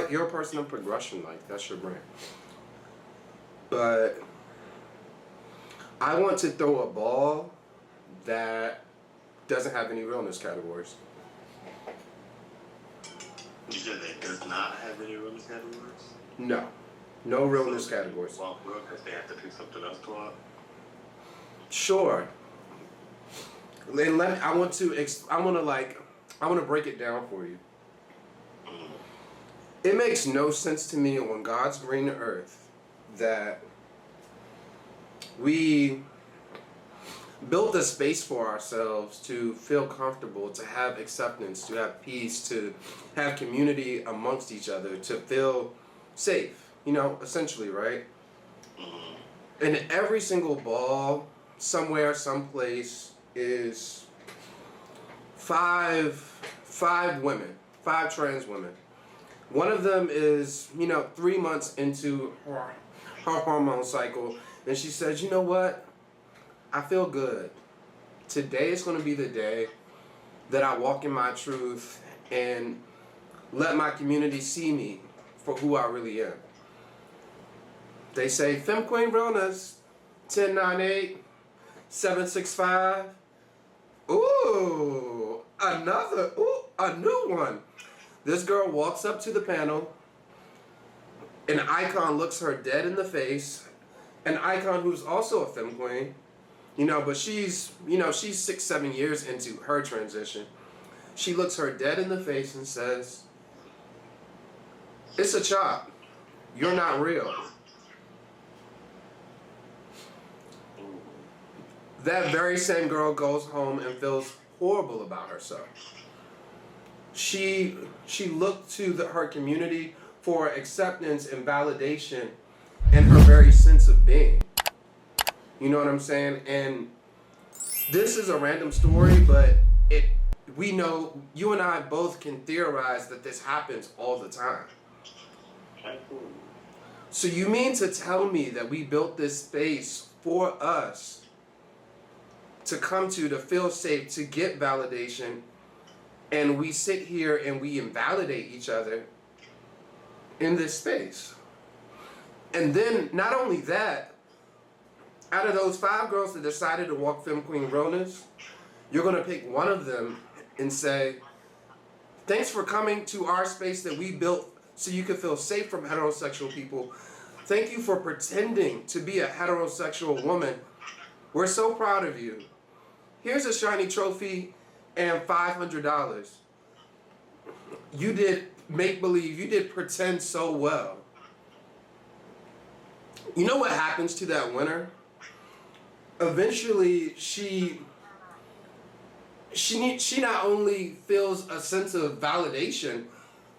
You're a person of progression, like that's your brand. But I want to throw a ball that doesn't have any realness categories. You said that does not have any realness categories? No. No realness categories. Well, because they have to pick something else to up. Sure. And I want to break it down for you. It makes no sense to me on God's green earth that we built a space for ourselves to feel comfortable, to have acceptance, to have peace, to have community amongst each other, to feel safe, essentially, right? And every single ball, somewhere, someplace, is five women, 5 trans women. One of them is, 3 months into her hormone cycle, and she says, you know what? I feel good. Today is going to be the day that I walk in my truth and let my community see me for who I really am. They say, Femme Queen Realness, 1098-765. Ooh, a new one. This girl walks up to the panel. An icon looks her dead in the face. An icon who's also a femme queen. But she's 6-7 years into her transition. She looks her dead in the face and says, it's a chop. You're not real. That very same girl goes home and feels horrible about herself. She looked to her community for acceptance and validation and her very sense of being. You know what I'm saying? And this is a random story, but we know, you and I both can theorize that this happens all the time. So you mean to tell me that we built this space for us to come to feel safe, to get validation, and we sit here and we invalidate each other in this space? And then, not only that, out of those 5 girls that decided to walk Femme Queen Realness, you're going to pick one of them and say, thanks for coming to our space that we built so you could feel safe from heterosexual people. Thank you for pretending to be a heterosexual woman. We're so proud of you. Here's a shiny trophy and $500. You did make-believe. You did pretend so well. You know what happens to that winner? Eventually, she not only feels a sense of validation,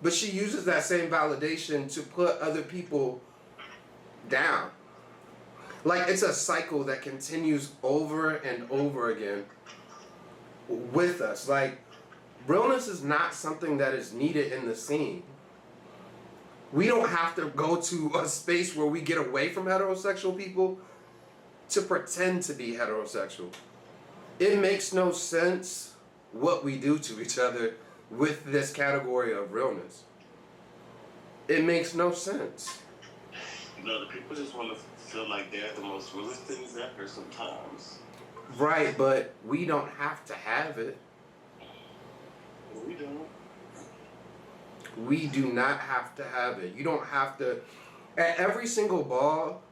but she uses that same validation to put other people down. Like, it's a cycle that continues over and over again with us. Like, realness is not something that is needed in the scene. We don't have to go to a space where we get away from heterosexual people to pretend to be heterosexual. It makes no sense what we do to each other with this category of realness. It makes no sense. The people just want to feel like they're the most realest things ever sometimes. Right, but we don't have to have it. We don't. We do not have to have it. You don't have to. At every single ball,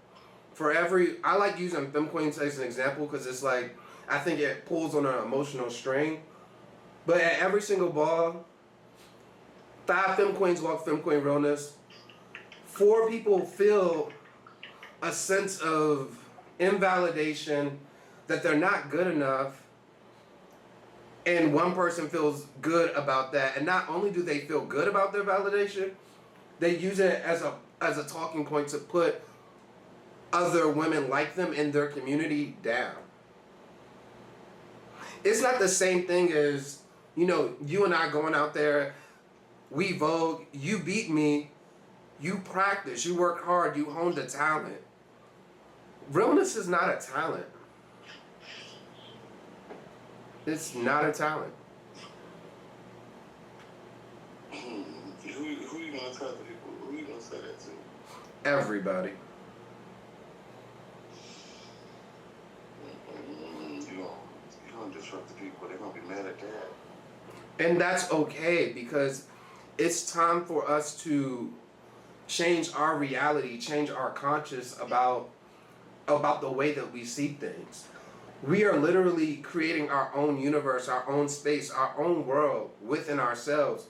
I like using Femme Queens as an example because it's like, I think it pulls on an emotional string. But at every single ball, 5 Femme Queens walk Femme Queen Realness. 4 people feel a sense of invalidation, that they're not good enough, and 1 person feels good about that. And not only do they feel good about their validation, they use it as a talking point to put other women like them in their community down. It's not the same thing as, you and I going out there, we Vogue, you beat me, you practice, you work hard, you honed a talent. Realness is not a talent. It's not a talent. Who you gonna tell? Everybody. You don't disrupt the people. They're gonna be mad at that. And that's okay, because it's time for us to change our reality, change our conscious about the way that we see things. We are literally creating our own universe, our own space, our own world within ourselves.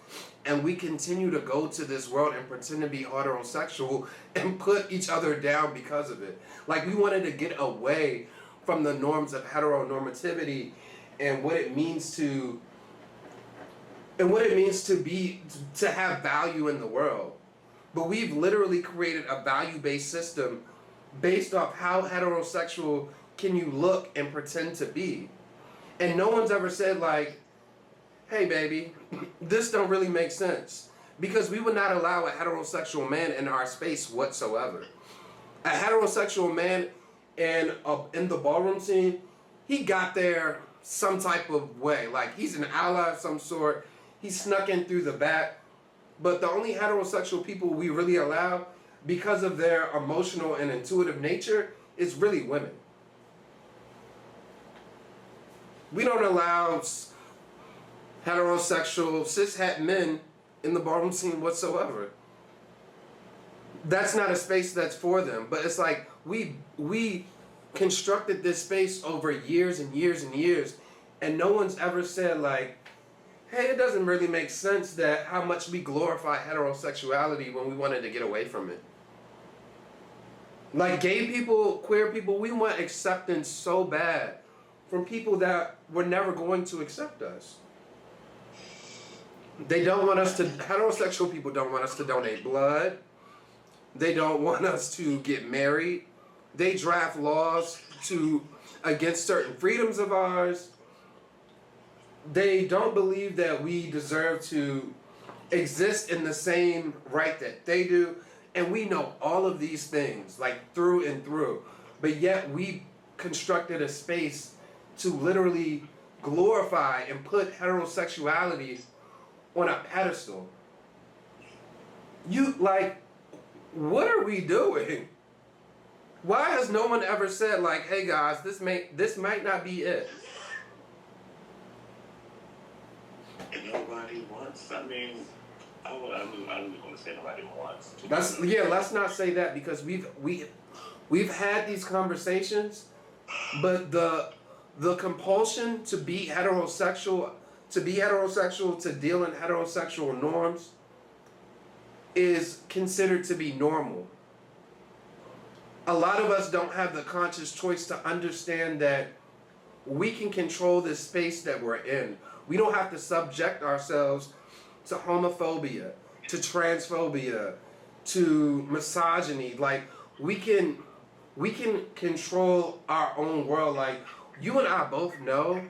And we continue to go to this world and pretend to be heterosexual and put each other down because of it. Like, we wanted to get away from the norms of heteronormativity and what it means to to have value in the world. But we've literally created a value-based system based off how heterosexual can you look and pretend to be. And no one's ever said, like, hey baby, this don't really make sense. Because we would not allow a heterosexual man in our space whatsoever. A heterosexual man in the ballroom scene, he got there some type of way. Like, he's an ally of some sort. He snuck in through the back. But the only heterosexual people we really allow, because of their emotional and intuitive nature, is really women. We don't allow heterosexual cishet men in the ballroom scene whatsoever. That's not a space that's for them. But it's like we constructed this space over years and years and years, and no one's ever said, like, hey, it doesn't really make sense that how much we glorify heterosexuality when we wanted to get away from it. Like, gay people, queer people, we want acceptance so bad from people that were never going to accept us. They don't want us to, heterosexual people don't want us to donate blood. They don't want us to get married. They draft laws against certain freedoms of ours. They don't believe that we deserve to exist in the same right that they do. And we know all of these things, like, through and through. But yet we constructed a space to literally glorify and put heterosexuality on a pedestal. What are we doing? Why has no one ever said, like, hey guys, this might not be it? Nobody wants. I mean, I don't want to say nobody wants. Let's not say that, because we've had these conversations, but the compulsion to be heterosexual, to deal in heterosexual norms, is considered to be normal. A lot of us don't have the conscious choice to understand that we can control this space that we're in. We don't have to subject ourselves to homophobia, to transphobia, to misogyny. Like, we can control our own world. Like, you and I both know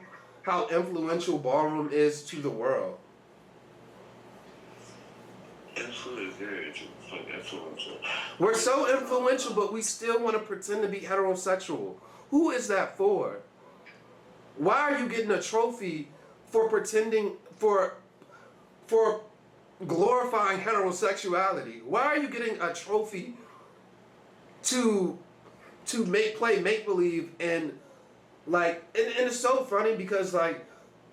how influential ballroom is to the world. Absolutely, very influential. We're so influential, but we still want to pretend to be heterosexual. Who is that for? Why are you getting a trophy for pretending, for glorifying heterosexuality? Why are you getting a trophy to play make-believe and, like, and it's so funny because, like,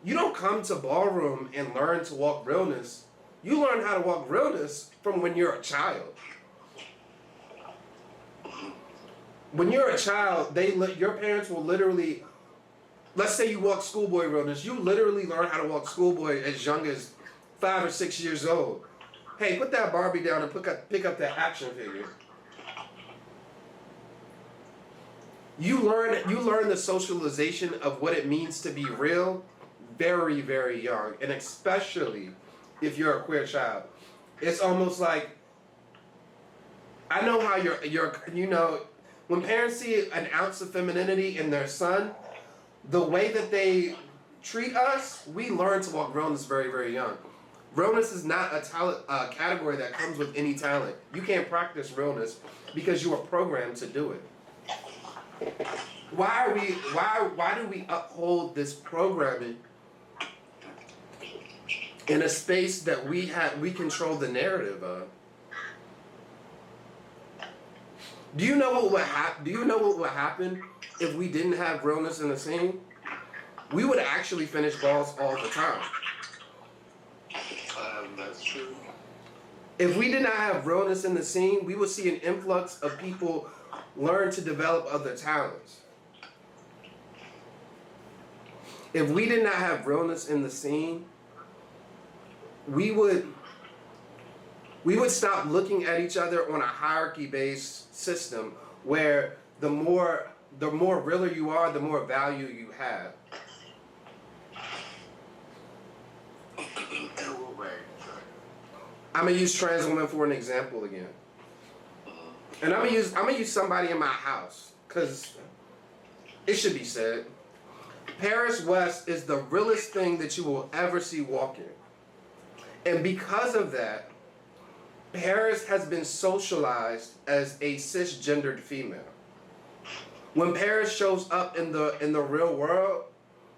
you don't come to ballroom and learn to walk realness. You learn how to walk realness from when you're a child. When you're a child, your parents will literally, let's say you walk schoolboy realness, you literally learn how to walk schoolboy as young as 5 or 6 years old. Hey, put that Barbie down and pick up that action figure. You learn the socialization of what it means to be real very, very young, and especially if you're a queer child. It's almost like, I know how when parents see an ounce of femininity in their son, the way that they treat us, we learn to walk realness very, very young. Realness is not a category that comes with any talent. You can't practice realness because you are programmed to do it. Why do we uphold this programming in a space that we control the narrative of? Do you know what would happen? Do you know what would happen if we didn't have realness in the scene? We would actually finish balls all the time. That's true. If we did not have realness in the scene, we would see an influx of people learn to develop other talents. If we did not have realness in the scene, we would stop looking at each other on a hierarchy-based system where the more realer you are, the more value you have. I'm gonna use trans women for an example again, and I'm gonna use somebody in my house because it should be said. Paris West is the realest thing that you will ever see walking, and because of that, Paris has been socialized as a cisgendered female. When Paris shows up in the real world,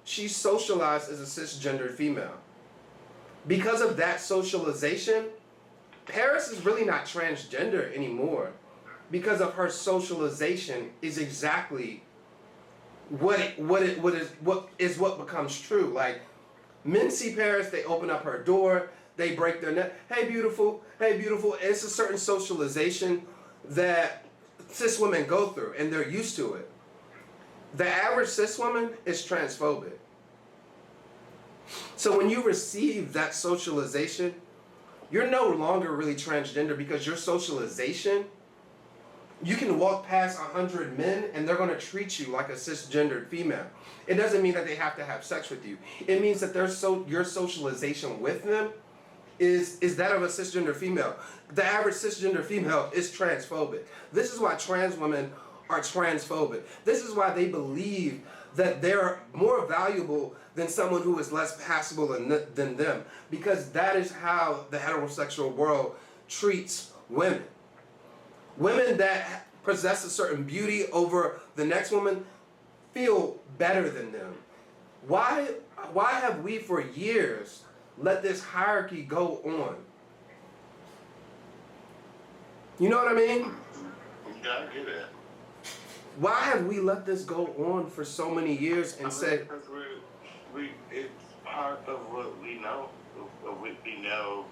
she's socialized as a cisgendered female. Because of that socialization, Paris is really not transgender anymore because of her socialization is exactly what becomes true. Like, men see Paris, they open up her door, they break their neck. Hey beautiful, hey beautiful. It's a certain socialization that cis women go through and they're used to it. The average cis woman is transphobic. So when you receive that socialization, you're no longer really transgender because your socialization, you can walk past 100 men and they're going to treat you like a cisgendered female. It doesn't mean that they have to have sex with you. It means that your socialization with them is that of a cisgender female. The average cisgender female is transphobic. This is why trans women are transphobic. This is why they believe that they're more valuable than someone who is less passable than them, because that is how the heterosexual world treats women. Women that possess a certain beauty over the next woman feel better than them. Why have we for years let this hierarchy go on? You know what I mean? Yeah, I get it. Why have we let this go on for so many years and said... Because it's part of what we know, of what we know.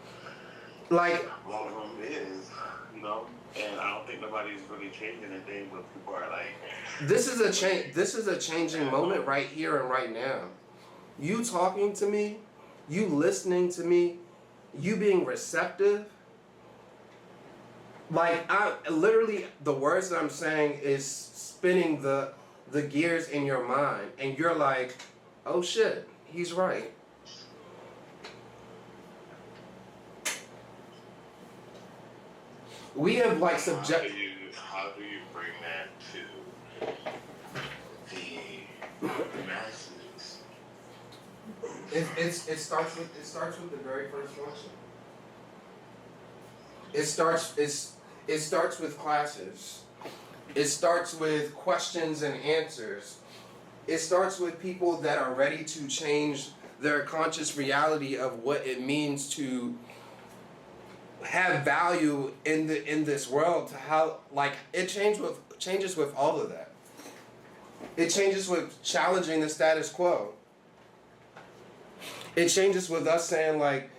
Like, one of them is, you know, and I don't think nobody's really changing anything, but people are like... This is a changing moment right here and right now. You talking to me, you listening to me, you being receptive. Like, literally, the words that I'm saying is spinning the gears in your mind, and you're like, oh shit, he's right. We have like How do you bring that to the masses? It starts with the very first function. It starts with classes. It starts with questions and answers. It starts with people that are ready to change their conscious reality of what it means to have value in this world. To how, like, it changes with all of that. It changes with challenging the status quo. It changes with us saying, like,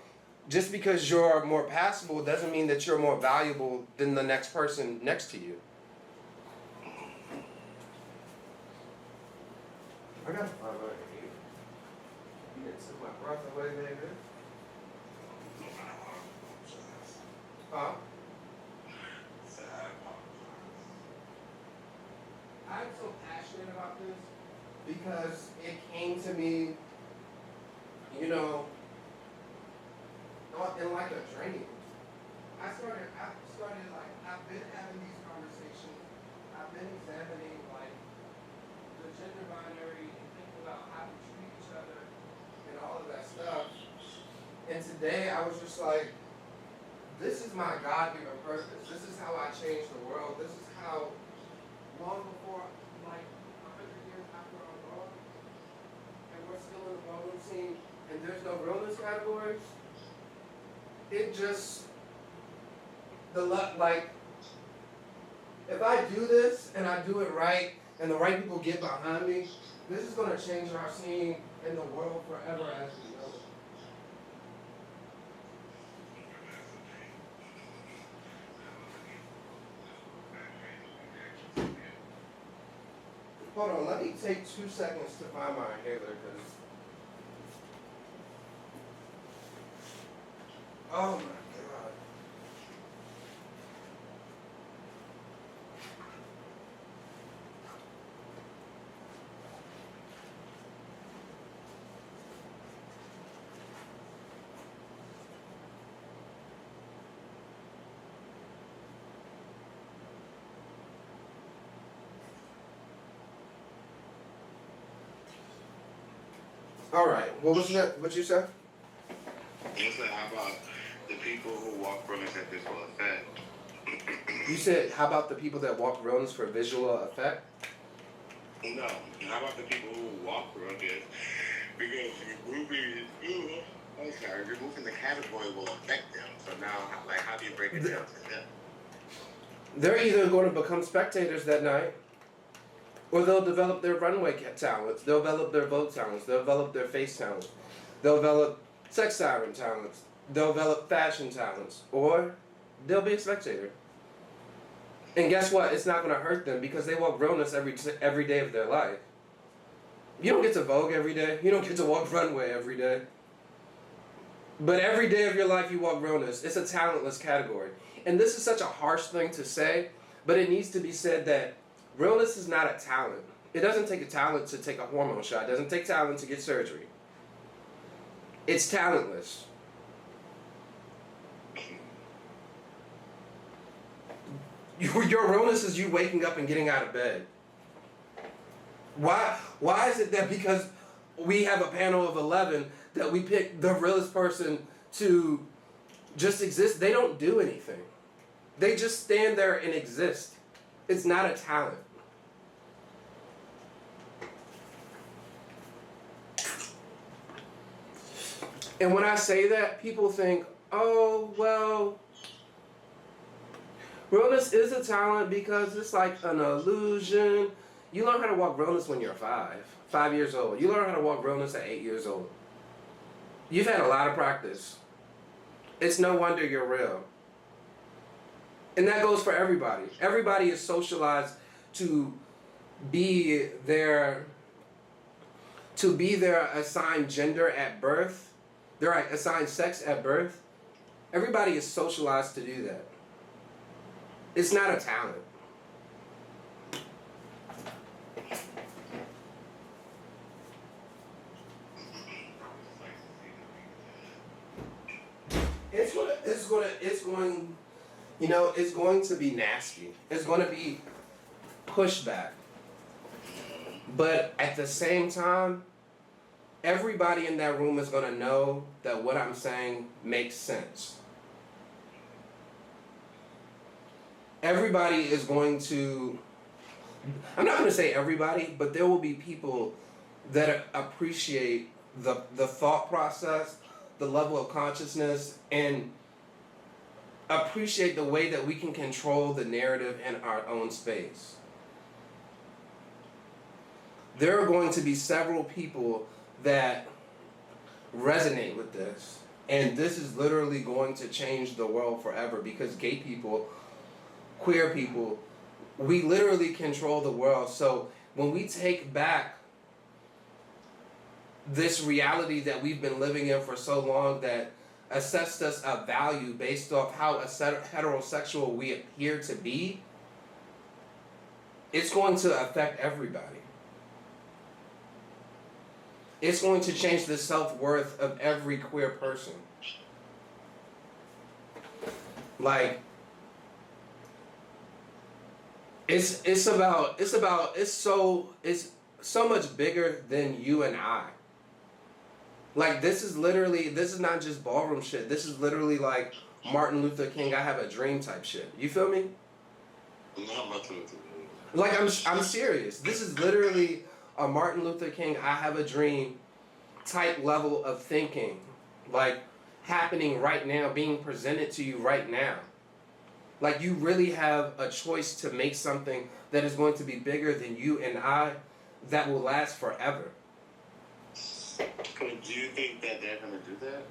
just because you're more passable doesn't mean that you're more valuable than the next person next to you. I got 500 here. You didn't took my breath away, baby. Huh? I'm so passionate about this because it came to me, you know, in like a dream. I've been having these conversations. I've been examining like the gender binary and thinking about how we treat each other and all of that stuff. And today I was just like, this is my God-given purpose. This is how I change the world. This is how, long before, like 100 years after our world, and we're still in the ballroom scene, and there's no realness categories. It just, if I do this and I do it right and the right people get behind me, this is going to change our scene in the world forever as we know it. Hold on, let me take 2 seconds to find my inhaler because. Oh my God. All right, what was that? What you said? You said, how about the people who walk realness at visual effect? You said, how about the people that walk realness for visual effect? No, how about the people who walk realness? Because removing the category will affect them. So now, like, how do you break it down to them? They're either going to become spectators that night, or they'll develop their runway talents, they'll develop their Vogue talents, they'll develop their face talents, they'll develop sex siren talents, they'll develop fashion talents, or they'll be a spectator. And guess what? It's not going to hurt them because they walk realness every day of their life. You don't get to Vogue every day. You don't get to walk runway every day. But every day of your life you walk realness. It's a talentless category. And this is such a harsh thing to say, but it needs to be said that realness is not a talent. It doesn't take a talent to take a hormone shot. It doesn't take talent to get surgery. It's talentless. Your realness is you waking up and getting out of bed. Why is it that because we have a panel of 11 that we pick the realest person to just exist? They don't do anything. They just stand there and exist. It's not a talent. And when I say that, people think, oh, well, realness is a talent because it's like an illusion. You learn how to walk realness when you're 5 years old. You learn how to walk realness at 8 years old. You've had a lot of practice. It's no wonder you're real. And that goes for everybody. Everybody is socialized to be their assigned gender at birth. They're assigned sex at birth. Everybody is socialized to do that. It's not a talent. It's going to be nasty. It's going to be pushback. But at the same time, everybody in that room is going to know that what I'm saying makes sense. Everybody is going to, I'm not going to say everybody, but there will be people that appreciate the thought process, the level of consciousness, and appreciate the way that we can control the narrative in our own space. There are going to be several people that resonate with this, and this is literally going to change the world forever because gay people, queer people, we literally control the world. So when we take back this reality that we've been living in for so long that assessed us a value based off how heterosexual we appear to be, it's going to affect everybody. It's going to change the self-worth of every queer person. Like, it's so much bigger than you and I. Like, this is not just ballroom shit. This is literally like Martin Luther King, I have a dream type shit. You feel me? Not much of it. Like, I'm serious. This is literally a Martin Luther King, I have a dream type level of thinking. Like, happening right now, being presented to you right now. Like, you really have a choice to make something that is going to be bigger than you and I, that will last forever. Do you think that they're gonna do that?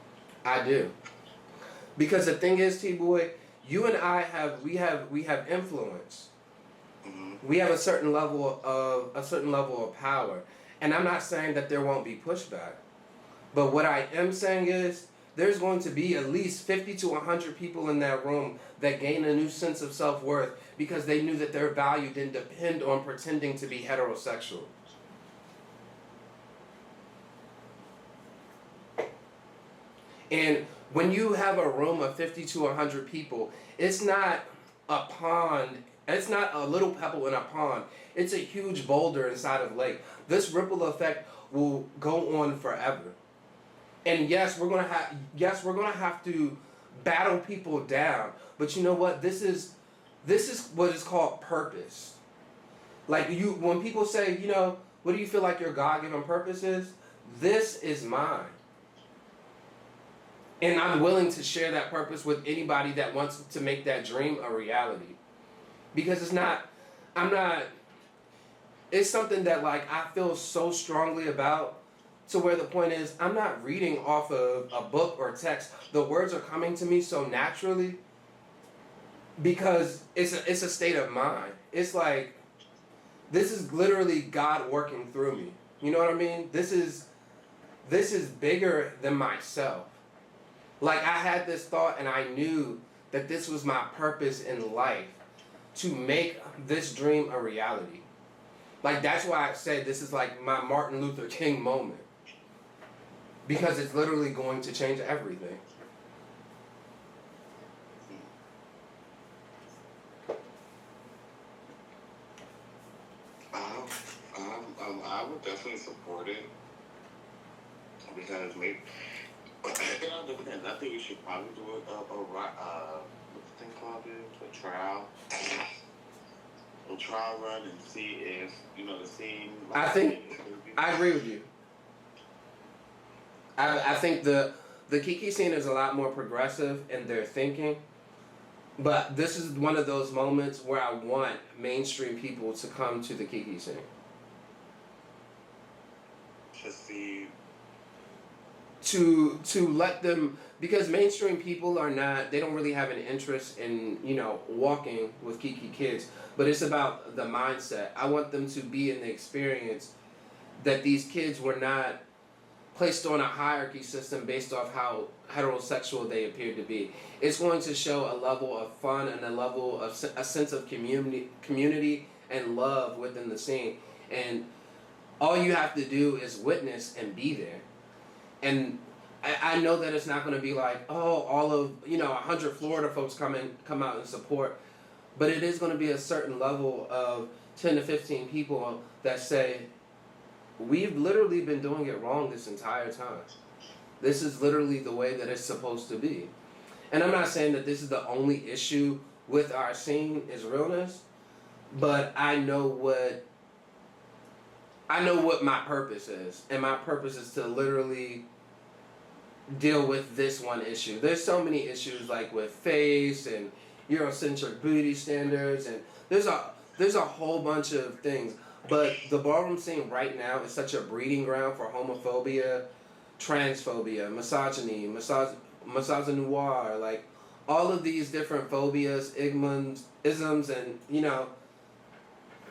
I do. Because the thing is, T-Boy, you and I we have influence. Mm-hmm. We have a certain level of power. And I'm not saying that there won't be pushback. But what I am saying is there's going to be at least 50 to 100 people in that room that gain a new sense of self-worth because they knew that their value didn't depend on pretending to be heterosexual. And when you have a room of 50 to 100 people, it's not a pond. It's not a little pebble in a pond. It's a huge boulder inside of a lake. This ripple effect will go on forever. And yes, we're gonna have to battle people down. But you know what? This is what is called purpose. Like, when people say, what do you feel like your God-given purpose is? This is mine. And I'm willing to share that purpose with anybody that wants to make that dream a reality. Because it's something that, like, I feel so strongly about, to where the point is, I'm not reading off of a book or text. The words are coming to me so naturally because it's a state of mind. It's like, this is literally God working through me. You know what I mean? This is bigger than myself. Like, I had this thought and I knew that this was my purpose in life, to make this dream a reality. Like, that's why I said this is like my Martin Luther King moment. Because it's literally going to change everything. I would definitely support it because maybe I think we should probably do what's the thing called? A trial. A trial run and see if the scene. I agree with you. I think the Kiki scene is a lot more progressive in their thinking, but this is one of those moments where I want mainstream people to come to the Kiki scene. To see. To let them, because mainstream people they don't really have an interest in, walking with Kiki kids, but it's about the mindset. I want them to be in the experience that these kids were not placed on a hierarchy system based off how heterosexual they appeared to be. It's going to show a level of fun and a level of a sense of community and love within the scene. And all you have to do is witness and be there. And I know that it's not going to be like, all of 100 Florida folks come out and support, but it is going to be a certain level of 10 to 15 people that say, we've literally been doing it wrong this entire time. This is literally the way that it's supposed to be. And I'm not saying that this is the only issue with our scene is realness, but I know what my purpose is. And my purpose is to literally deal with this one issue. There's so many issues, like with face and Eurocentric beauty standards, and there's a whole bunch of things. But the ballroom scene right now is such a breeding ground for homophobia, transphobia, misogyny, misogynoir, like all of these different phobias, isms, and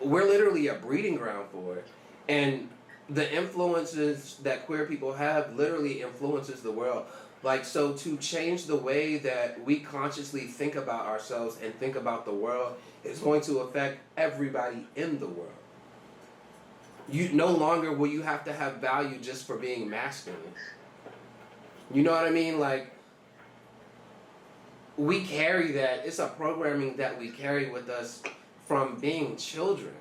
we're literally a breeding ground for it. And the influences that queer people have literally influences the world. Like, so to change the way that we consciously think about ourselves and think about the world is going to affect everybody in the world. You no longer will you have to have value just for being masculine. You know what I mean? Like, we carry that. It's a programming that we carry with us from being children.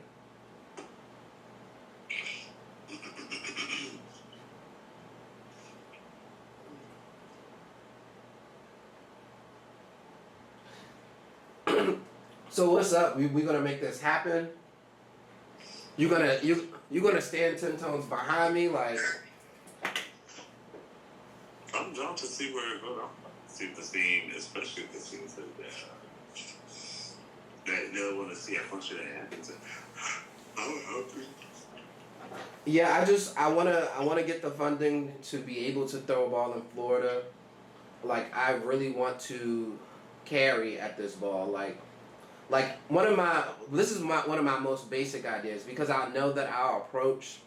So what's up? We gonna make this happen? You gonna stand 10 tones behind me, like? I'm down to see where it goes. See the scene, especially the scenes that and they'll want to see a function that happens. I would help you. Yeah, I wanna get the funding to be able to throw a ball in Florida. Like I really want to carry at this ball. Like one of my one of my most basic ideas because I know that I'll approach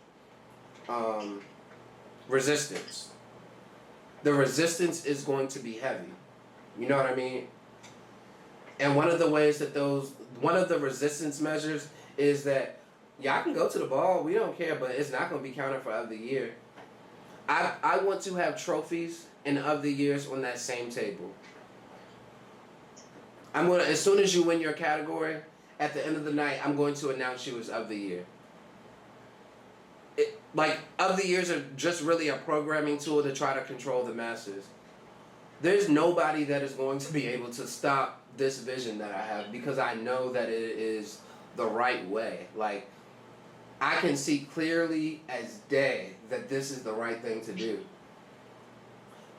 resistance. The resistance is going to be heavy. You know what I mean? And one of the ways that one of the resistance measures is that y'all can go to the ball, we don't care, but it's not going to be counted for of the year. I want to have trophies and of the years on that same table. I'm gonna, as soon as you win your category, at the end of the night, I'm going to announce you as of the year. Like of the years are just really a programming tool to try to control the masses. There's nobody that is going to be able to stop this vision that I have because I know that it is the right way. Like I can see clearly as day that this is the right thing to do.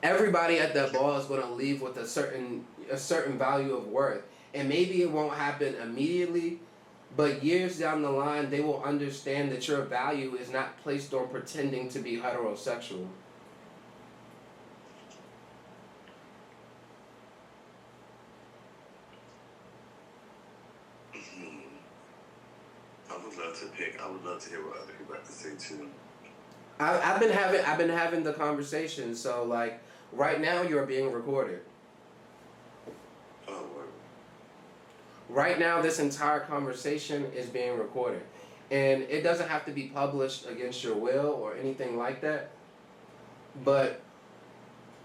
Everybody at that ball is going to leave with a certain value of worth. And maybe it won't happen immediately, but years down the line, they will understand that your value is not placed on pretending to be heterosexual. I would love to hear what other people have to say too. I've been having the conversation. So like right now, you're being recorded. Oh, word. Right now, this entire conversation is being recorded, and it doesn't have to be published against your will or anything like that. But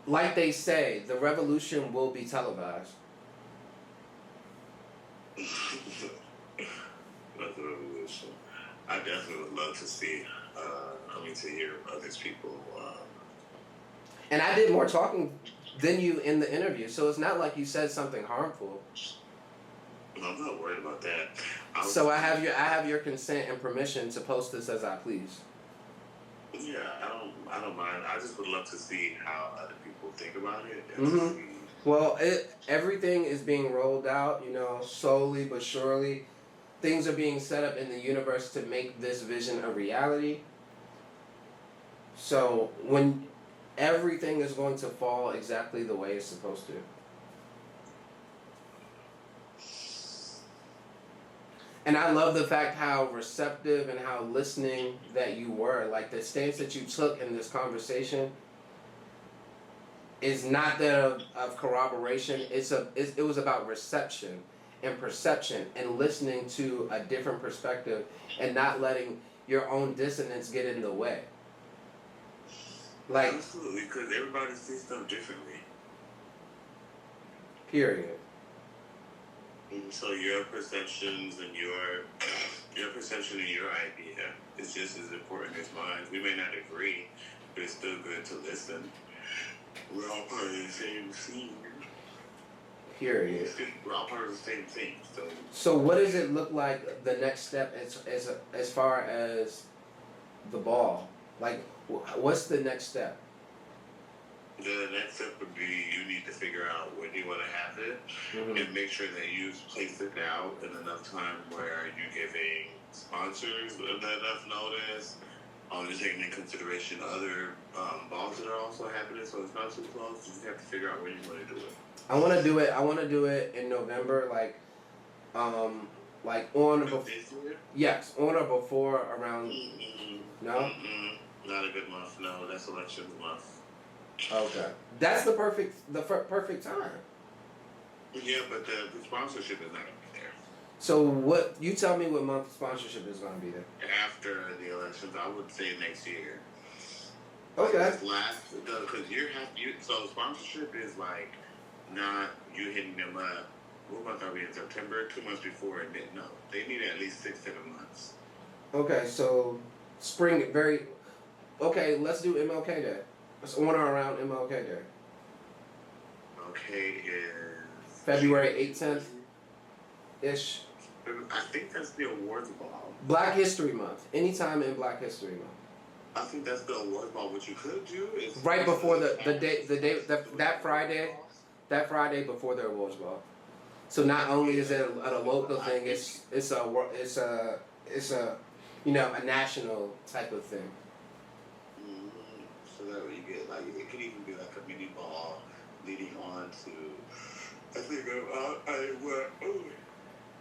like they say, the revolution will be televised. That's the revolution. I definitely would love to see. To hear others people. And I did more talking than you in the interview, so it's not like you said something harmful. I'm not worried about that. So I have your consent and permission to post this as I please. Yeah, I don't mind. I just would love to see how other people think about it. Mm-hmm. Well, everything is being rolled out, slowly but surely. Things are being set up in the universe to make this vision a reality. So when everything is going to fall exactly the way it's supposed to. And I love the fact how receptive and how listening that you were. Like the stance that you took in this conversation is not that of corroboration. It was about reception and perception and listening to a different perspective and not letting your own dissonance get in the way. Like absolutely, because everybody sees stuff differently. Period. So your perceptions and your perception and your idea is just as important as mine. We may not agree, but it's still good to listen. We're all part of the same scene. Period. We're all part of the same thing. So what does it look like the next step as far as the ball? Like, what's the next step? The next step would be you need to figure out when you want to have it and make sure that you place it out in enough time where you're giving sponsors enough notice. You're taking into consideration other balls that are also happening, so it's not too close. You just have to figure out when you want to do it. I want to do it in November, like on or before. Yes, on or before around. No. Not a good month. No, that's election month. Okay, that's the perfect time. Yeah, but the sponsorship is not going to be there. So what? You tell me what month sponsorship is going to be there. After the elections, I would say next year. Okay. So sponsorship is like not you hitting them up. What month are we in? September? 2 months before, and then no, they need at least 6-7 months. Okay, so spring Okay, let's do MLK Day. Let's on or around MLK Day. Okay, is February 8th, 10th-ish. I think that's the awards ball. Black History Month. Anytime in Black History Month. I think that's the awards ball. What you could do is right before that Friday before the awards ball. So not only is it a local thing, it's a a national type of thing. Mm-hmm. So that way you get like it could even be like a mini ball leading on to. I think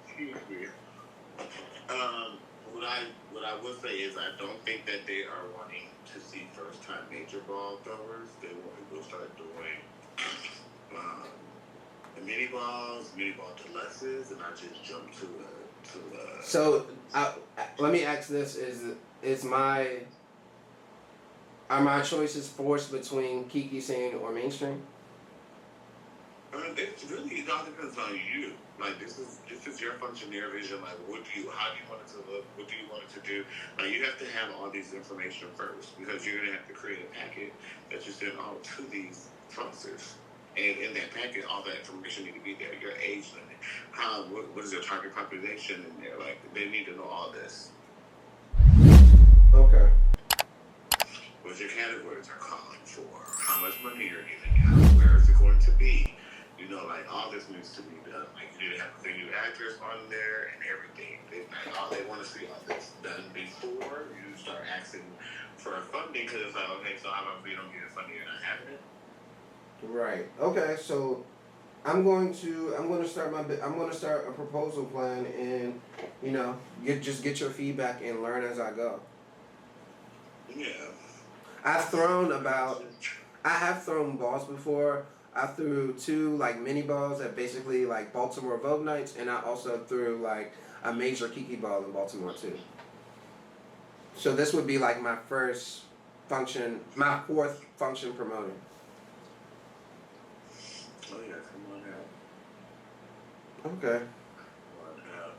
excuse me. What I would say is I don't think that they are wanting to see first time major ball throwers. They want to start doing the mini balls, mini ball deluxes, and I just jump to a. So let me ask this: are my choices forced between Kiki scene or mainstream? It all depends on you. Like this is your function, your vision. Like how do you want it to look? What do you want it to do? Like you have to have all these information first because you're gonna have to create a packet that you send out to these sponsors. And in that packet, all that information need to be there. Your age limit, what is your target population in there? Like they need to know all this. Okay. What your categories are calling for? How much money you're giving out? Where is it going to be? You know, like all this needs to be done. Like you need to have the new actors on there and everything. They want to see all this done before you start asking for funding. Because it's like, okay, so how about if we don't get funding, you're not having it? Right. Okay. So I'm going to start a proposal plan and get your feedback and learn as I go. Yeah. I have thrown balls before. I threw 2 like mini balls at basically like Baltimore Vogue nights, and I also threw like a major Kiki ball in Baltimore too. So this would be like my 4th function promoting. Oh yeah, come on out. Okay.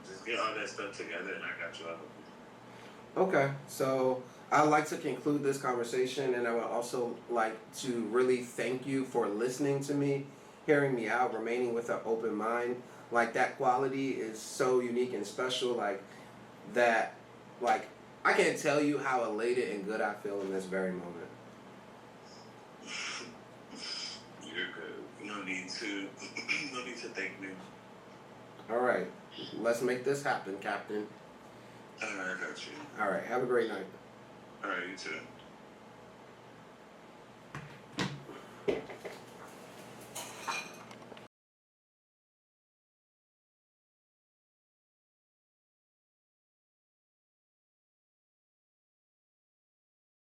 Just get all that stuff together, and I got you. Okay. So I'd like to conclude this conversation, and I would also like to really thank you for listening to me, hearing me out, remaining with an open mind. Like that quality is so unique and special. Like that, like I can't tell you how elated and good I feel in this very moment. You're good. No need to thank me. All right, let's make this happen, Captain. All right, I got you. All right, have a great night. All right, you too.